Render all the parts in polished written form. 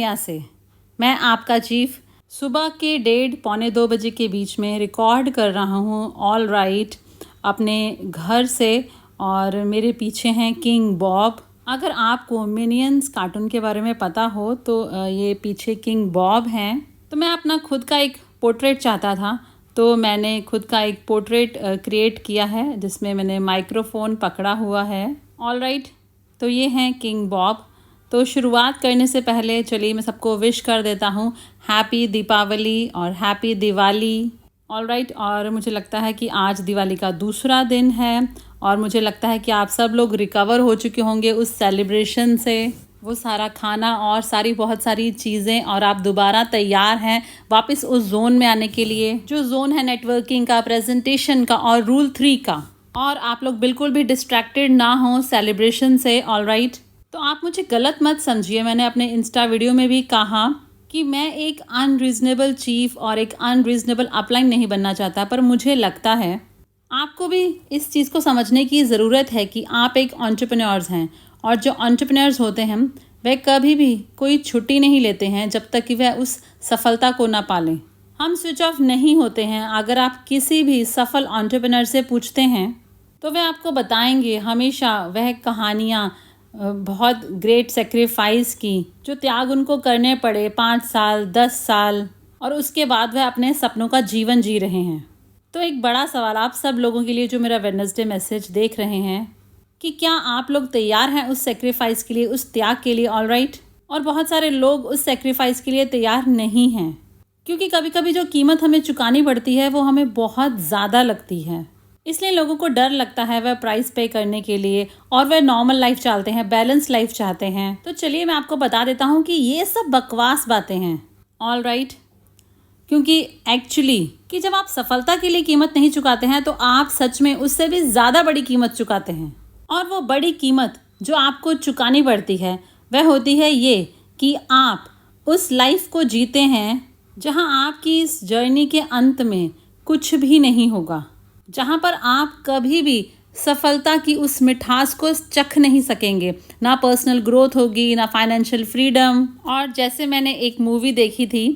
दुनिया से। मैं आपका चीफ सुबह के 1:30-2 बजे के बीच में रिकॉर्ड कर रहा हूँ ऑल राइट अपने घर से, और मेरे पीछे हैं किंग बॉब। अगर आपको मिनियंस कार्टून के बारे में पता हो तो ये पीछे किंग बॉब हैं। तो मैं अपना खुद का एक पोर्ट्रेट चाहता था, तो मैंने खुद का एक पोर्ट्रेट क्रिएट किया है जिसमें मैंने माइक्रोफोन पकड़ा हुआ है। ऑल राइट, तो ये हैं किंग बॉब। तो शुरुआत करने से पहले चलिए मैं सबको विश कर देता हूँ हैप्पी दीपावली और हैप्पी दिवाली। ऑल राइट, और मुझे लगता है कि आज दिवाली का दूसरा दिन है और मुझे लगता है कि आप सब लोग रिकवर हो चुके होंगे उस सेलिब्रेशन से, वो सारा खाना और बहुत सारी चीज़ें, और आप दोबारा तैयार हैं वापस उस जोन में आने के लिए जो जोन है नेटवर्किंग का, प्रेजेंटेशन का और रूल 3 का। और आप लोग बिल्कुल भी डिस्ट्रैक्टेड ना हो सेलिब्रेशन से। ऑल राइट, तो आप मुझे गलत मत समझिए। मैंने अपने इंस्टा वीडियो में भी कहा कि मैं एक अनरीजनेबल चीफ और एक अनरीजनेबल अपलाइन नहीं बनना चाहता, पर मुझे लगता है आपको भी इस चीज़ को समझने की ज़रूरत है कि आप एक एंटरप्रेन्योर्स हैं, और जो एंटरप्रेन्योर्स होते हैं वह कभी भी कोई छुट्टी नहीं लेते हैं जब तक कि वह उस सफलता को ना पालें। हम स्विच ऑफ नहीं होते हैं। अगर आप किसी भी सफल एंटरप्रेन्योर से पूछते हैं तो वे आपको बताएंगे हमेशा वह कहानियाँ बहुत ग्रेट सेक्रीफाइस की, जो त्याग उनको करने पड़े 5 साल 10 साल, और उसके बाद वह अपने सपनों का जीवन जी रहे हैं। तो एक बड़ा सवाल आप सब लोगों के लिए जो मेरा वेडनेसडे मैसेज देख रहे हैं कि क्या आप लोग तैयार हैं उस सेक्रीफाइस के लिए, उस त्याग के लिए। ऑल राइट, और बहुत सारे लोग उस सेक्रीफाइस के लिए तैयार नहीं हैं, क्योंकि कभी कभी जो कीमत हमें चुकानी पड़ती है वो हमें बहुत ज़्यादा लगती है। इसलिए लोगों को डर लगता है वह प्राइस पे करने के लिए, और वह नॉर्मल लाइफ चाहते हैं, बैलेंस लाइफ चाहते हैं। तो चलिए मैं आपको बता देता हूँ कि ये सब बकवास बातें हैं। ऑल राइट, क्योंकि एक्चुअली कि जब आप सफलता के लिए कीमत नहीं चुकाते हैं तो आप सच में उससे भी ज़्यादा बड़ी कीमत चुकाते हैं। और वो बड़ी कीमत जो आपको चुकानी पड़ती है वह होती है ये कि आप उस लाइफ को जीते हैं जहाँ आपकी इस जर्नी के अंत में कुछ भी नहीं होगा, जहाँ पर आप कभी भी सफलता की उस मिठास को चख नहीं सकेंगे। ना पर्सनल ग्रोथ होगी, ना फाइनेंशियल फ्रीडम। और जैसे मैंने एक मूवी देखी थी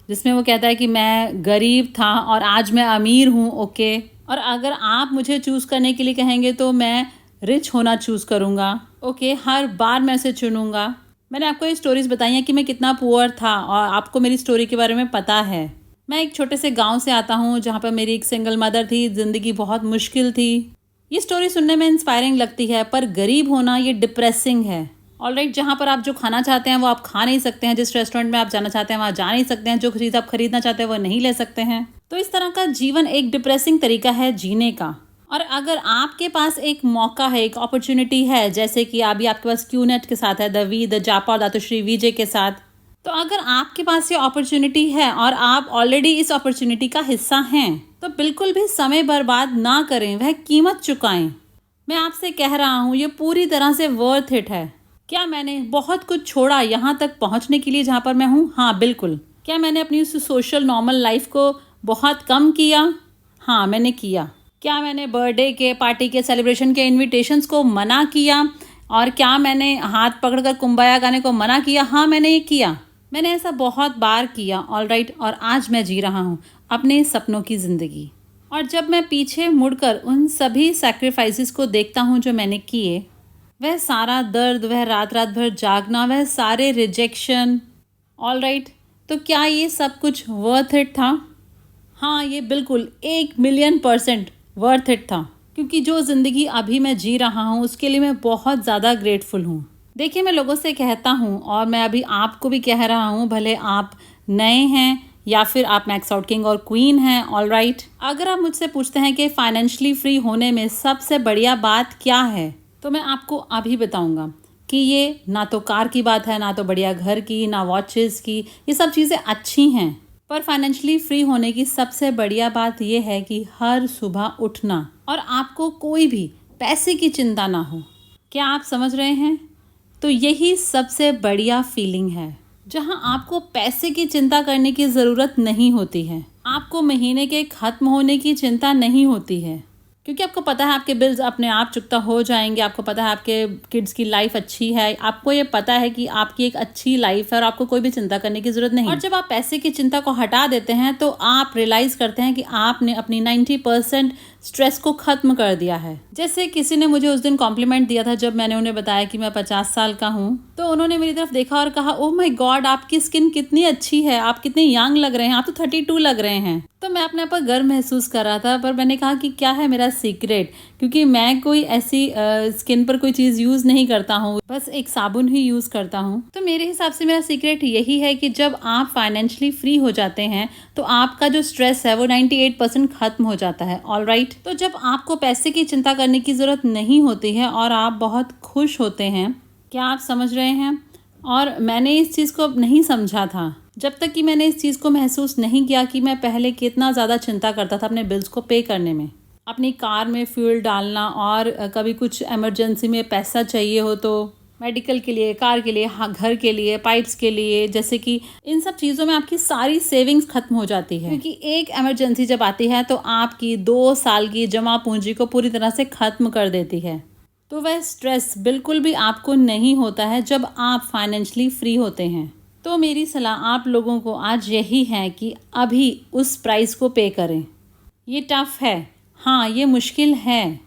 जिसमें वो कहता है कि मैं गरीब था और आज मैं अमीर हूँ। ओके, और अगर आप मुझे चूज़ करने के लिए कहेंगे तो मैं रिच होना चूज़ करूँगा। ओके, हर बार मैं उसे चुनूँगा। मैंने आपको ये स्टोरीज़ बताई हैं कि मैं कितना पुअर था, और आपको मेरी स्टोरी के बारे में पता है। मैं एक छोटे से गांव से आता हूँ जहाँ पर मेरी एक सिंगल मदर थी, ज़िंदगी बहुत मुश्किल थी। ये स्टोरी सुनने में इंस्पायरिंग लगती है, पर गरीब होना ये डिप्रेसिंग है। ऑलराइट, जहाँ पर आप जो खाना चाहते हैं वो आप खा नहीं सकते हैं, जिस रेस्टोरेंट में आप जाना चाहते हैं वहाँ जा नहीं सकते हैं, जो चीज़ आप खरीदना चाहते हैं वो नहीं ले सकते हैं। तो इस तरह का जीवन एक डिप्रेसिंग तरीका है जीने का। और अगर आपके पास एक मौका है, एक अपॉर्चुनिटी है, जैसे कि अभी आपके पास क्यूनेट के साथ है, द जापा और दातुश्री विजय के साथ, तो अगर आपके पास ये अपॉर्चुनिटी है और आप ऑलरेडी इस अपॉर्चुनिटी का हिस्सा हैं तो बिल्कुल भी समय बर्बाद ना करें, वह कीमत चुकाएं। मैं आपसे कह रहा हूँ ये पूरी तरह से वर्थ इट है। क्या मैंने बहुत कुछ छोड़ा यहाँ तक पहुँचने के लिए जहाँ पर मैं हूँ? हाँ बिल्कुल। क्या मैंने अपनी उस सोशल नॉर्मल लाइफ को बहुत कम किया? हाँ मैंने किया। क्या मैंने बर्थडे के, पार्टी के, सेलिब्रेशन के इन्विटेशंस को मना किया? और क्या मैंने हाथ पकड़कर कुंबाया गाने को मना किया? हाँ मैंने ये किया। मैंने ऐसा बहुत बार किया। ऑल राइट, और आज मैं जी रहा हूँ अपने सपनों की ज़िंदगी। और जब मैं पीछे मुड़कर उन सभी सैक्रिफाइसेस को देखता हूँ जो मैंने किए, वह सारा दर्द, वह रात रात भर जागना, वह सारे रिजेक्शन, ऑल राइट, तो क्या ये सब कुछ वर्थ इट था? हाँ, ये बिल्कुल 1,000,000% वर्थ इट था, क्योंकि जो ज़िंदगी अभी मैं जी रहा हूँ उसके लिए मैं बहुत ज़्यादा ग्रेटफुल हूँ। देखिए, मैं लोगों से कहता हूँ और मैं अभी आपको भी कह रहा हूँ, भले आप नए हैं या फिर आप मैक्स आउट किंग और क्वीन हैं। ऑल राइट, अगर आप मुझसे पूछते हैं कि फाइनेंशियली फ्री होने में सबसे बढ़िया बात क्या है, तो मैं आपको अभी बताऊंगा कि ये ना तो कार की बात है, ना तो बढ़िया घर की, ना वॉचेस की। ये सब चीज़ें अच्छी हैं, पर फाइनेंशियली फ्री होने की सबसे बढ़िया बात यह है कि हर सुबह उठना और आपको कोई भी पैसे की चिंता ना हो। क्या आप समझ रहे हैं? तो यही सबसे बढ़िया फीलिंग है, जहां आपको पैसे की चिंता करने की ज़रूरत नहीं होती है, आपको महीने के ख़त्म होने की चिंता नहीं होती है, क्योंकि आपको पता है आपके बिल्स अपने आप चुकता हो जाएंगे, आपको पता है आपके किड्स की लाइफ अच्छी है, आपको ये पता है कि आपकी एक अच्छी लाइफ है और आपको कोई भी चिंता करने की ज़रूरत नहीं। और जब आप पैसे की चिंता को हटा देते हैं तो आप रियलाइज़ करते हैं कि आपने अपनी 90% स्ट्रेस को ख़त्म कर दिया है। जैसे किसी ने मुझे उस दिन कॉम्प्लीमेंट दिया था जब मैंने उन्हें बताया कि मैं 50 साल का हूँ, तो उन्होंने मेरी तरफ देखा और कहा, ओह माय गॉड, आपकी स्किन कितनी अच्छी है, आप कितने यंग लग रहे हैं, आप तो 32 लग रहे हैं। तो मैं अपने आप पर गर्व महसूस कर रहा था, पर मैंने कहा कि क्या है मेरा सीक्रेट, क्योंकि मैं कोई ऐसी स्किन पर कोई चीज़ यूज़ नहीं करता हूँ, बस एक साबुन ही यूज़ करता हूँ। तो मेरे हिसाब से मेरा सीक्रेट यही है कि जब आप फाइनेंशियली फ्री हो जाते हैं तो आपका जो स्ट्रेस है वो 98% ख़त्म हो जाता है। ऑलराइट, तो जब आपको पैसे की चिंता करने की ज़रूरत नहीं होती है और आप बहुत खुश होते हैं, क्या आप समझ रहे हैं? और मैंने इस चीज़ को नहीं समझा था जब तक कि मैंने इस चीज़ को महसूस नहीं किया कि मैं पहले कितना ज़्यादा चिंता करता था अपने बिल्स को पे करने में, अपनी कार में फ्यूल डालना, और कभी कुछ इमरजेंसी में पैसा चाहिए हो तो मेडिकल के लिए, कार के लिए, हाँ, घर के लिए, पाइप्स के लिए, जैसे कि इन सब चीज़ों में आपकी सारी सेविंग्स खत्म हो जाती है, क्योंकि एक इमरजेंसी जब आती है तो आपकी 2 साल की जमा पूंजी को पूरी तरह से ख़त्म कर देती है। तो वह स्ट्रेस बिल्कुल भी आपको नहीं होता है जब आप फाइनेंशियली फ्री होते हैं। तो मेरी सलाह आप लोगों को आज यही है कि अभी उस प्राइस को पे करें। ये टफ है, हाँ ये मुश्किल है,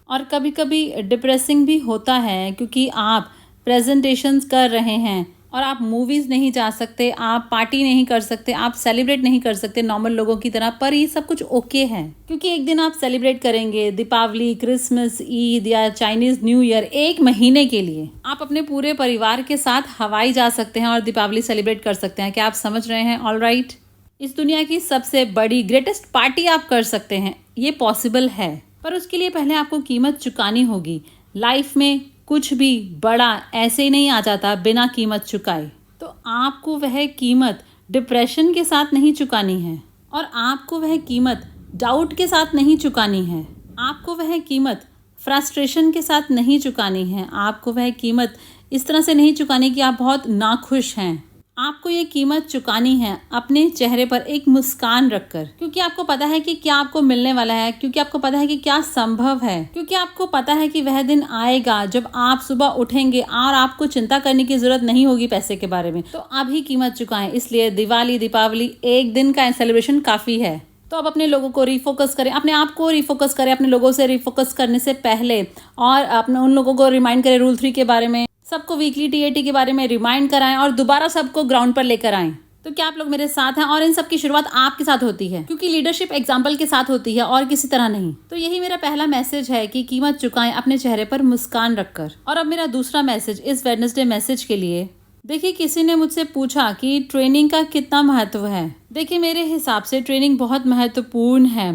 और कभी कभी डिप्रेसिंग भी होता है, क्योंकि आप प्रेजेंटेशंस कर रहे हैं और आप मूवीज़ नहीं जा सकते, आप पार्टी नहीं कर सकते, आप सेलिब्रेट नहीं कर सकते नॉर्मल लोगों की तरह, पर ये सब कुछ ओके है, क्योंकि एक दिन आप सेलिब्रेट करेंगे, दीपावली, क्रिसमस, ईद या चाइनीज़ न्यू ईयर, 1 महीने के लिए आप अपने पूरे परिवार के साथ हवाई जा सकते हैं और दीपावली सेलिब्रेट कर सकते हैं। क्या आप समझ रहे हैं? ऑलराइट, इस दुनिया की सबसे बड़ी ग्रेटेस्ट पार्टी आप कर सकते हैं, ये पॉसिबल है, पर उसके लिए पहले आपको कीमत चुकानी होगी। लाइफ में कुछ भी बड़ा ऐसे ही नहीं आ जाता बिना कीमत चुकाए। तो आपको वह कीमत डिप्रेशन के साथ नहीं चुकानी है, और आपको वह कीमत डाउट के साथ नहीं चुकानी है, आपको वह कीमत फ्रस्ट्रेशन के साथ नहीं चुकानी है, आपको वह कीमत इस तरह से नहीं चुकानी कि आप बहुत नाखुश हैं। आपको ये कीमत चुकानी है अपने चेहरे पर एक मुस्कान रखकर, क्योंकि आपको पता है कि क्या आपको मिलने वाला है, क्योंकि आपको पता है कि क्या संभव है, क्योंकि आपको पता है कि वह दिन आएगा जब आप सुबह उठेंगे और आपको चिंता करने की जरूरत नहीं होगी पैसे के बारे में। तो अभी कीमत चुकाएं। इसलिए दिवाली, दीपावली, एक दिन का सेलिब्रेशन काफ़ी है। तो अब अपने लोगों को रिफोकस करें, अपने आप को रिफोकस करें, अपने लोगों से रिफोकस करने से पहले, और अपने उन लोगों को रिमाइंड करें रूल 3 के बारे में, सबको वीकली TAT के बारे में रिमाइंड कराएं और दोबारा सबको ग्राउंड पर लेकर आएं। तो क्या आप लोग मेरे साथ हैं? और इन सब की शुरुआत आपके साथ होती है, क्योंकि लीडरशिप एग्जाम्पल के साथ होती है और किसी तरह नहीं। तो यही मेरा पहला मैसेज है कि कीमत चुकाएं अपने चेहरे पर मुस्कान रखकर। और अब मेरा दूसरा मैसेज इस वेडनेसडे मैसेज के लिए। देखिए, किसी ने मुझसे पूछा कि ट्रेनिंग का कितना महत्व है। देखिए, मेरे हिसाब से ट्रेनिंग बहुत महत्वपूर्ण है।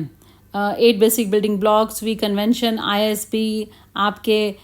8 बेसिक बिल्डिंग ब्लॉक्स, वी कन्वेंशन, ISP, आपके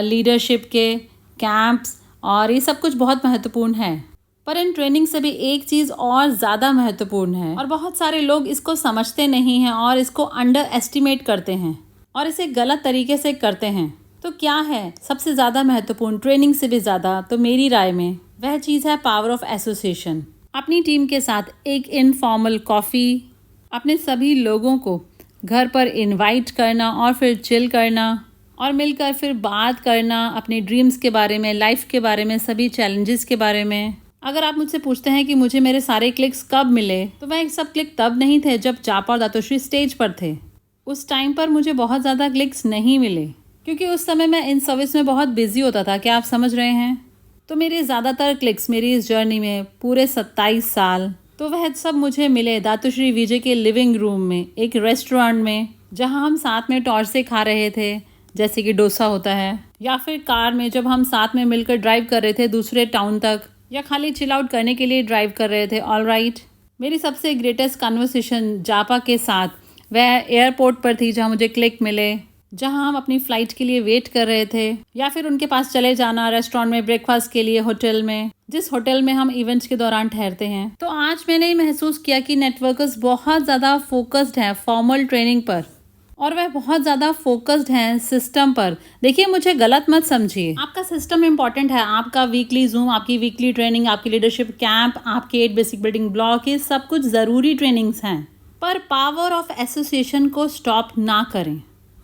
लीडरशिप के कैंप्स, और ये सब कुछ बहुत महत्वपूर्ण है। पर इन ट्रेनिंग से भी एक चीज़ और ज़्यादा महत्वपूर्ण है, और बहुत सारे लोग इसको समझते नहीं हैं और इसको अंडर एस्टिमेट करते हैं और इसे गलत तरीके से करते हैं। तो क्या है सबसे ज़्यादा महत्वपूर्ण ट्रेनिंग से भी ज़्यादा? तो मेरी राय में वह चीज़ है पावर ऑफ एसोसिएशन। अपनी टीम के साथ एक इनफॉर्मल कॉफ़ी, अपने सभी लोगों को घर पर इनवाइट करना और फिर चिल करना और मिलकर फिर बात करना अपने ड्रीम्स के बारे में, लाइफ के बारे में, सभी चैलेंजेस के बारे में। अगर आप मुझसे पूछते हैं कि मुझे मेरे सारे क्लिक्स कब मिले, तो वह सब क्लिक तब नहीं थे जब जापा और दातोश्री स्टेज पर थे। उस टाइम पर मुझे बहुत ज़्यादा क्लिक्स नहीं मिले, क्योंकि उस समय मैं इन सर्विस में बहुत बिजी होता था। क्या आप समझ रहे हैं? तो मेरे ज़्यादातर क्लिक्स मेरी इस जर्नी में पूरे 27 साल, तो वह सब मुझे मिले दातोश्री विजय के लिविंग रूम में, एक रेस्टोरेंट में, जहाँ हम साथ में टॉर्से खा रहे थे, जैसे कि डोसा होता है, या फिर कार में जब हम साथ में मिलकर ड्राइव कर रहे थे दूसरे टाउन तक, या खाली चिल आउट करने के लिए ड्राइव कर रहे थे। ऑलराइट, मेरी सबसे ग्रेटेस्ट कन्वर्सेशन जापा के साथ वह एयरपोर्ट पर थी, जहाँ मुझे क्लिक मिले, जहाँ हम अपनी फ़्लाइट के लिए वेट कर रहे थे, या फिर उनके पास चले जाना रेस्टोरेंट में ब्रेकफास्ट के लिए, होटल में, जिस होटल में हम इवेंट्स के दौरान ठहरते हैं। तो आज मैंने ये महसूस किया कि नेटवर्कर्स बहुत ज़्यादा फोकस्ड हैं फॉर्मल ट्रेनिंग पर, और वह बहुत ज़्यादा फोकस्ड हैं सिस्टम पर। देखिए, मुझे गलत मत समझिए, आपका सिस्टम इम्पॉर्टेंट है, आपका वीकली जूम, आपकी वीकली ट्रेनिंग, आपकी लीडरशिप कैंप, आपके 8 बेसिक बिल्डिंग ब्लॉक, ये सब कुछ ज़रूरी ट्रेनिंग्स हैं, पर पावर ऑफ एसोसिएशन को स्टॉप ना करें।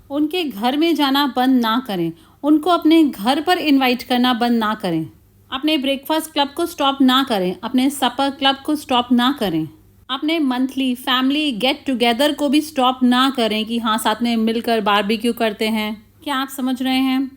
उनके घर में जाना बंद ना करें, उनको अपने घर पर इनवाइट करना बंद ना करें, अपने ब्रेकफास्ट क्लब को स्टॉप ना करें, अपने सपर क्लब को स्टॉप ना करें, अपने मंथली फैमिली गेट टुगेदर को भी स्टॉप ना करें कि हाँ साथ में मिलकर बारबेक्यू करते हैं। क्या आप समझ रहे हैं?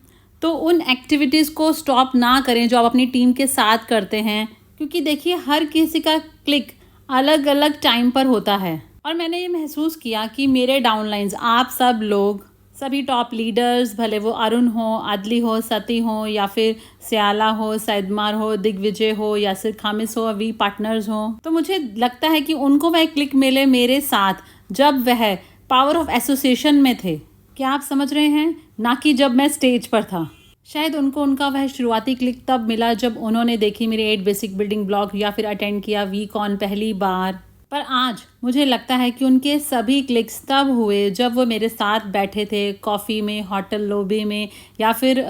तो उन एक्टिविटीज़ को स्टॉप ना करें जो आप अपनी टीम के साथ करते हैं, क्योंकि देखिए हर किसी का क्लिक अलग अलग टाइम पर होता है। और मैंने ये महसूस किया कि मेरे डाउनलाइंस आप सब लोग, सभी टॉप लीडर्स, भले वो अरुण हो, आदली हो, सती हो, या फिर स्याला हो, सैदमार हो, दिग्विजय हो, या सिर खामिस हो, वी पार्टनर्स हो, तो मुझे लगता है कि उनको वह क्लिक मिले मेरे साथ जब वह पावर ऑफ एसोसिएशन में थे। क्या आप समझ रहे हैं? ना कि जब मैं स्टेज पर था। शायद उनको उनका वह शुरुआती क्लिक तब मिला जब उन्होंने देखी मेरे 8 बेसिक बिल्डिंग ब्लॉक या फिर अटेंड किया वीकॉन पहली बार। पर आज मुझे लगता है कि उनके सभी क्लिक्स तब हुए जब वो मेरे साथ बैठे थे कॉफ़ी में, होटल लॉबी में, या फिर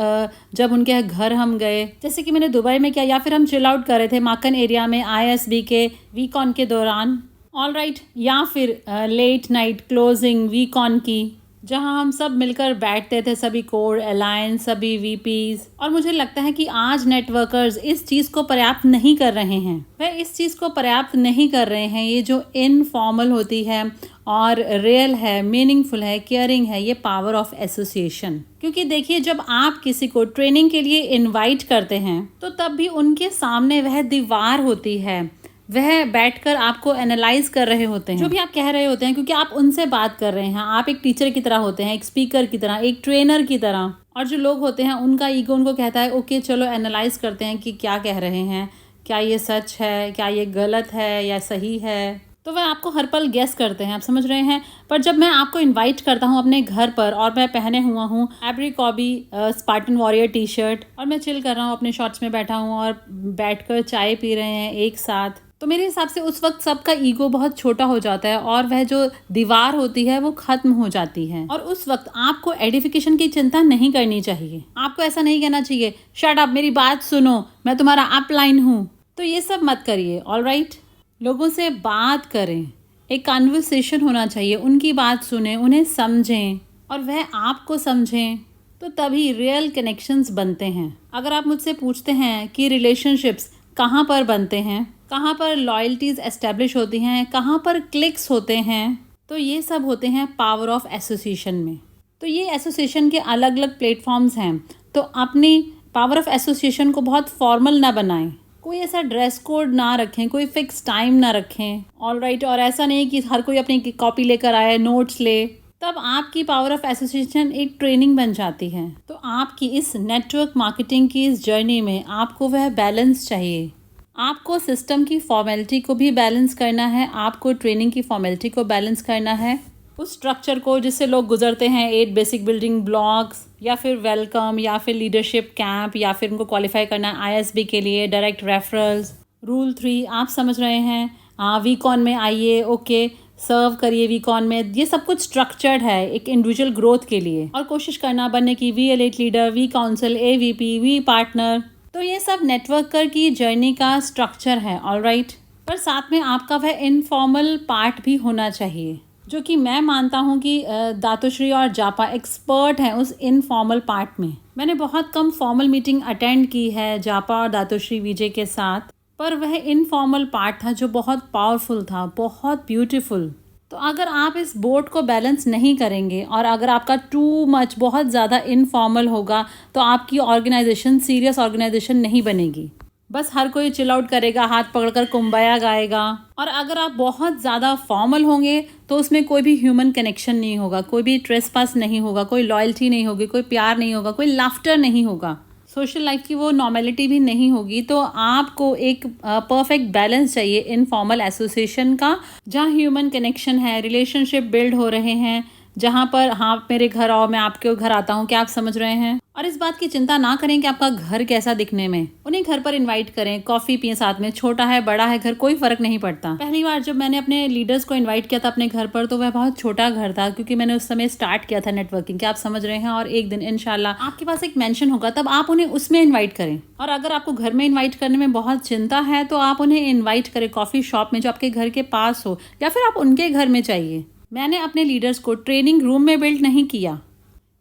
जब उनके घर हम गए, जैसे कि मैंने दुबई में किया, या फिर हम चिल आउट कर रहे थे माकन एरिया में ISB के वीकॉन के दौरान, ऑल राइट, या फिर लेट नाइट क्लोजिंग वीकॉन की, जहां हम सब मिलकर बैठते थे, सभी कोर अलायंस, सभी VPs। और मुझे लगता है कि आज नेटवर्कर्स इस चीज़ को पर्याप्त नहीं कर रहे हैं। वह इस चीज़ को पर्याप्त नहीं कर रहे हैं। ये जो इनफॉर्मल होती है और रियल है, मीनिंगफुल है, केयरिंग है, ये पावर ऑफ एसोसिएशन। क्योंकि देखिए जब आप किसी को ट्रेनिंग के लिए इन्वाइट करते हैं तो तब भी उनके सामने वह दीवार होती है, वह बैठकर आपको एनालाइज कर रहे होते हैं जो भी आप कह रहे होते हैं, क्योंकि आप उनसे बात कर रहे हैं। आप एक टीचर की तरह होते हैं, एक स्पीकर की तरह, एक ट्रेनर की तरह। और जो लोग होते हैं उनका ईगो उनको कहता है ओके चलो एनालाइज करते हैं कि क्या कह रहे हैं, क्या ये सच है, क्या ये गलत है या सही है। तो वह आपको हर पल गेस करते हैं। आप समझ रहे हैं? पर जब मैं आपको इनवाइट करता हूँ अपने घर पर और मैं पहने हुआ हूँ एब्रिकॉबी स्पार्टन वॉरियर टी-शर्ट और मैं चिल कर रहा हूँ, अपने शॉर्ट्स में बैठा हूँ और बैठकर चाय पी रहे हैं एक साथ, तो मेरे हिसाब से उस वक्त सबका ईगो बहुत छोटा हो जाता है और वह जो दीवार होती है वो खत्म हो जाती है। और उस वक्त आपको एडिफिकेशन की चिंता नहीं करनी चाहिए। आपको ऐसा नहीं कहना चाहिए शट अप, मेरी बात सुनो, मैं तुम्हारा अपलाइन हूँ। तो ये सब मत करिए, ऑल राइट। लोगों से बात करें, एक कन्वर्सेशन होना चाहिए, उनकी बात सुने, उन्हें समझें और वह आपको समझें, तो तभी रियल कनेक्शंस बनते हैं। अगर आप मुझसे पूछते हैं कि रिलेशनशिप्स कहाँ पर बनते हैं, कहाँ पर लॉयल्टीज़ एस्टेब्लिश होती हैं, कहाँ पर क्लिक्स होते हैं, तो ये सब होते हैं पावर ऑफ एसोसिएशन में। तो ये एसोसिएशन के अलग अलग प्लेटफॉर्म्स हैं। तो अपनी पावर ऑफ एसोसिएशन को बहुत फॉर्मल ना बनाएं, कोई ऐसा ड्रेस कोड ना रखें, कोई फिक्स टाइम ना रखें, ऑल राइट। और ऐसा नहीं कि हर कोई अपनी कॉपी लेकर आए, नोट्स ले, तब आपकी पावर ऑफ एसोसिएशन एक ट्रेनिंग बन जाती है। तो आपकी इस नेटवर्क मार्केटिंग की इस जर्नी में आपको वह बैलेंस चाहिए। आपको सिस्टम की फॉर्मेलिटी को भी बैलेंस करना है, आपको ट्रेनिंग की फॉर्मेलिटी को बैलेंस करना है, उस स्ट्रक्चर को जिससे लोग गुजरते हैं, 8 बेसिक बिल्डिंग ब्लॉक्स या फिर वेलकम या फिर लीडरशिप कैंप या फिर उनको क्वालिफाई करना है ISB के लिए, डायरेक्ट रेफरल्स, रूल 3 आप समझ रहे हैं। वीकॉन में आइए, ओके सर्व करिए वीकॉन में, ये सब कुछ स्ट्रक्चर्ड है एक इंडिविजुअल ग्रोथ के लिए। और कोशिश करना बनने की V-Elite leader, V council, AVP, V partner, तो ये सब नेटवर्कर की जर्नी का स्ट्रक्चर है, ऑल राइट। पर साथ में आपका वह इनफॉर्मल पार्ट भी होना चाहिए, जो कि मैं मानता हूँ कि दातोश्री और जापा एक्सपर्ट हैं उस इनफॉर्मल पार्ट में। मैंने बहुत कम फॉर्मल मीटिंग अटेंड की है जापा और दातोश्री विजय के साथ, पर वह इनफॉर्मल पार्ट था जो बहुत पावरफुल था, बहुत ब्यूटीफुल। तो अगर आप इस बोर्ड को बैलेंस नहीं करेंगे और अगर आपका टू मच बहुत ज़्यादा इनफॉर्मल होगा तो आपकी ऑर्गेनाइजेशन सीरियस ऑर्गेनाइजेशन नहीं बनेगी। बस हर कोई चिल आउट करेगा, हाथ पकड़कर कुंबाया गाएगा। और अगर आप बहुत ज़्यादा फॉर्मल होंगे तो उसमें कोई भी ह्यूमन कनेक्शन नहीं होगा, कोई भी ट्रेसपास नहीं होगा, कोई लॉयल्टी नहीं होगी, कोई प्यार नहीं होगा, कोई लाफ्टर नहीं होगा, सोशल लाइफ की वो नॉर्मेलिटी भी नहीं होगी। तो आपको एक परफेक्ट बैलेंस चाहिए इनफॉर्मल एसोसिएशन का, जहाँ ह्यूमन कनेक्शन है, रिलेशनशिप बिल्ड हो रहे हैं, जहाँ पर हाँ मेरे घर आओ, मैं आपके घर आता हूँ, क्या आप समझ रहे हैं। और इस बात की चिंता ना करें कि आपका घर कैसा दिखने में, उन्हें घर पर इनवाइट करें, कॉफ़ी पिए साथ में, छोटा है बड़ा है घर, कोई फ़र्क नहीं पड़ता। पहली बार जब मैंने अपने लीडर्स को इनवाइट किया था अपने घर पर, तो वह बहुत छोटा घर था क्योंकि मैंने उस समय स्टार्ट किया था नेटवर्किंग, क्या आप समझ रहे हैं। और एक दिन इंशाल्लाह आपके पास एक मेंशन होगा, तब आप उन्हें उसमें इन्वाइट करें। और अगर आपको घर में इन्वाइट करने में बहुत चिंता है तो आप उन्हें इन्वाइट करें कॉफ़ी शॉप में जो आपके घर के पास हो, या फिर आप उनके घर में जाइए। मैंने अपने लीडर्स को ट्रेनिंग रूम में बिल्ड नहीं किया,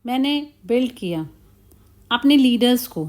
मैंने बिल्ड किया अपने लीडर्स को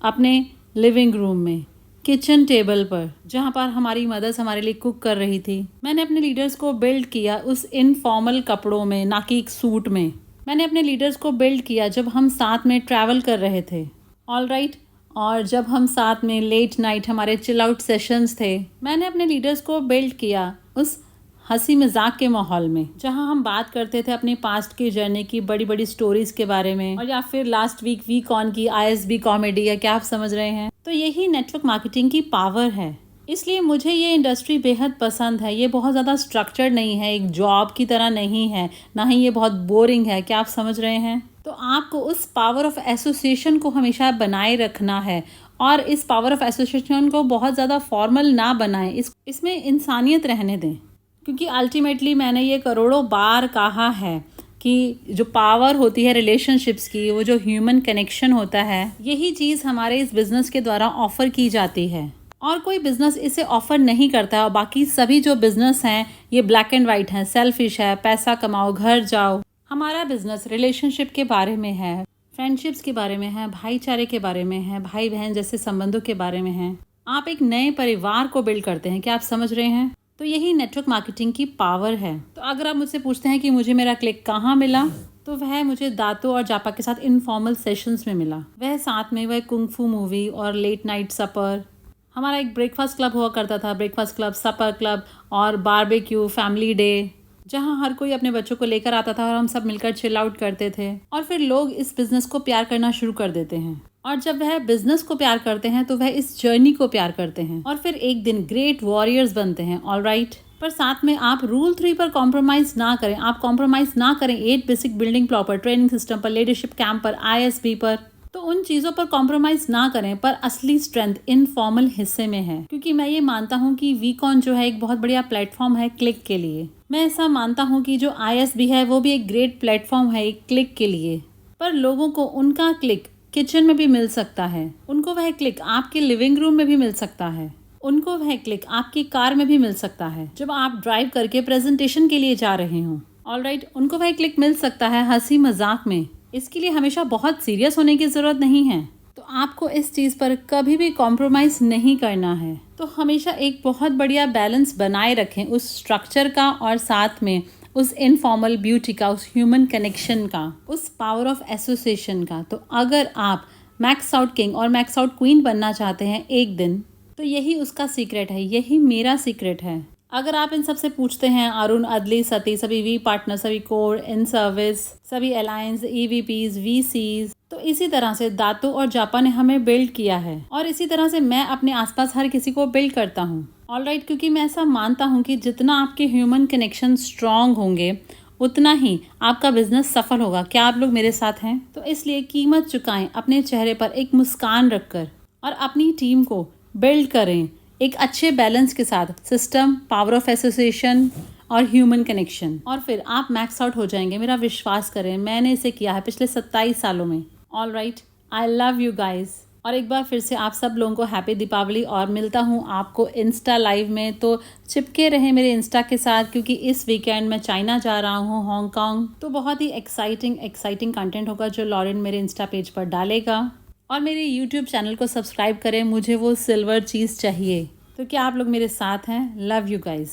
अपने लिविंग रूम में, किचन टेबल पर, जहाँ पर हमारी मदर्स हमारे लिए कुक कर रही थी। मैंने अपने लीडर्स को बिल्ड किया उस इनफॉर्मल कपड़ों में, ना कि एक सूट में। मैंने अपने लीडर्स को बिल्ड किया जब हम साथ में ट्रैवल कर रहे थे, ऑल राइट। और जब हम साथ में लेट नाइट हमारे चिल आउट सेशंस थे, मैंने अपने लीडर्स को बिल्ड किया उस हंसी मजाक के माहौल में, जहां हम बात करते थे अपने पास्ट की जर्नी की, बड़ी बड़ी स्टोरीज के बारे में, और या फिर लास्ट वीक ऑन की ISB कॉमेडी, या क्या आप समझ रहे हैं। तो यही नेटवर्क मार्केटिंग की पावर है। इसलिए मुझे ये इंडस्ट्री बेहद पसंद है। ये बहुत ज़्यादा स्ट्रक्चर्ड नहीं है, एक जॉब की तरह नहीं है, ना ही ये बहुत बोरिंग है। क्या आप समझ रहे हैं? तो आपको उस पावर ऑफ एसोसिएशन को हमेशा बनाए रखना है, और इस पावर ऑफ एसोसिएशन को बहुत ज़्यादा फॉर्मल ना बनाएं। इसमें इंसानियत रहने दें, क्योंकि अल्टीमेटली मैंने ये करोड़ों बार कहा है कि जो पावर होती है रिलेशनशिप्स की, वो जो ह्यूमन कनेक्शन होता है, यही चीज़ हमारे इस बिज़नेस के द्वारा ऑफ़र की जाती है, और कोई बिज़नेस इसे ऑफ़र नहीं करता। और बाकी सभी जो बिज़नेस हैं ये ब्लैक एंड वाइट हैं, सेल्फिश है, पैसा कमाओ घर जाओ। हमारा बिज़नेस रिलेशनशिप के बारे में है, फ्रेंडशिप्स के बारे में है, भाईचारे के बारे में है, भाई बहन जैसे संबंधों के बारे में है। आप एक नए परिवार को बिल्ड करते हैं। क्या आप समझ रहे हैं? तो यही नेटवर्क मार्केटिंग की पावर है। तो अगर आप मुझसे पूछते हैं कि मुझे मेरा क्लिक कहाँ मिला, तो वह मुझे दातो और जापा के साथ इनफॉर्मल सेशंस में मिला। वह साथ में वह कुंग-फू मूवी और लेट नाइट सपर, हमारा एक ब्रेकफास्ट क्लब हुआ करता था, ब्रेकफास्ट क्लब, सपर क्लब और बारबेक्यू फैमिली डे, जहाँ हर कोई अपने बच्चों को लेकर आता था और हम सब मिलकर चिल आउट करते थे। और फिर लोग इस बिज़नेस को प्यार करना शुरू कर देते हैं, और जब वह बिज़नेस को प्यार करते हैं तो वह इस जर्नी को प्यार करते हैं, और फिर एक दिन ग्रेट वॉरियर्स बनते हैं, ऑल राइट। पर साथ में आप रूल 3 पर कॉम्प्रोमाइज़ ना करें। आप कॉम्प्रोमाइज़ ना करें 8 बेसिक बिल्डिंग ब्लॉक पर, ट्रेनिंग सिस्टम पर, लीडरशिप कैंप पर, ISB पर। तो उन चीज़ों पर कॉम्प्रोमाइज़ ना करें, पर असली स्ट्रेंथ इनफॉर्मल हिस्से में है। क्योंकि मैं ये मानता हूँ कि वीकॉन जो है एक बहुत बढ़िया प्लेटफॉर्म है क्लिक के लिए। मैं ऐसा मानता हूँ कि जो ISB है वो भी एक ग्रेट प्लेटफॉर्म है एक क्लिक के लिए। पर लोगों को उनका क्लिक किचन में भी मिल सकता है, उनको वह क्लिक आपके लिविंग रूम में भी मिल सकता है, उनको वह क्लिक आपकी कार में भी मिल सकता है जब आप ड्राइव करके प्रेजेंटेशन के लिए जा रहे हों, ऑल राइट। उनको वह क्लिक मिल सकता है हंसी मजाक में। इसके लिए हमेशा बहुत सीरियस होने की ज़रूरत नहीं है। तो आपको इस चीज़ पर कभी भी कॉम्प्रोमाइज़ नहीं करना है। तो हमेशा एक बहुत बढ़िया बैलेंस बनाए रखें उस स्ट्रक्चर का, और साथ में उस इनफॉर्मल ब्यूटी का, उस ह्यूमन कनेक्शन का, उस पावर ऑफ एसोसिएशन का। तो अगर आप मैक्स आउट किंग और मैक्स आउट क्वीन बनना चाहते हैं एक दिन, तो यही उसका सीक्रेट है, यही मेरा सीक्रेट है। अगर आप इन सब से पूछते हैं, अरुण, अदली, सती, सभी वी पार्टनर, सभी कोर, इन सर्विस, सभी अलायंस, EVPs, VCs, तो इसी तरह से दातो और जापा ने हमें बिल्ड किया है, और इसी तरह से मैं अपने आसपास हर किसी को बिल्ड करता हूँ, ऑल राइट। क्योंकि मैं ऐसा मानता हूँ कि जितना आपके ह्यूमन कनेक्शन स्ट्रॉन्ग होंगे उतना ही आपका बिजनेस सफल होगा। क्या आप लोग मेरे साथ हैं? तो इसलिए कीमत चुकाएं अपने चेहरे पर एक मुस्कान रखकर, और अपनी टीम को बिल्ड करें एक अच्छे बैलेंस के साथ, सिस्टम, पावर ऑफ एसोसिएशन और ह्यूमन कनेक्शन, और फिर आप मैक्स आउट हो जाएंगे। मेरा विश्वास करें, मैंने इसे किया है पिछले 27 सालों में, all right. I love you guys. और एक बार फिर से आप सब लोगों को हैप्पी दीपावली, और मिलता हूँ आपको इंस्टा लाइव में। तो चिपके रहें मेरे इंस्टा के साथ, क्योंकि इस वीकेंड मैं चाइना जा रहा हूँ, हांगकांग। तो बहुत ही एक्साइटिंग कंटेंट होगा जो लॉरेन मेरे इंस्टा पेज पर डालेगा। और मेरे यूट्यूब चैनल को सब्सक्राइब करें, मुझे वो सिल्वर चीज़ चाहिए। तो क्या आप लोग मेरे साथ हैं? Love you guys.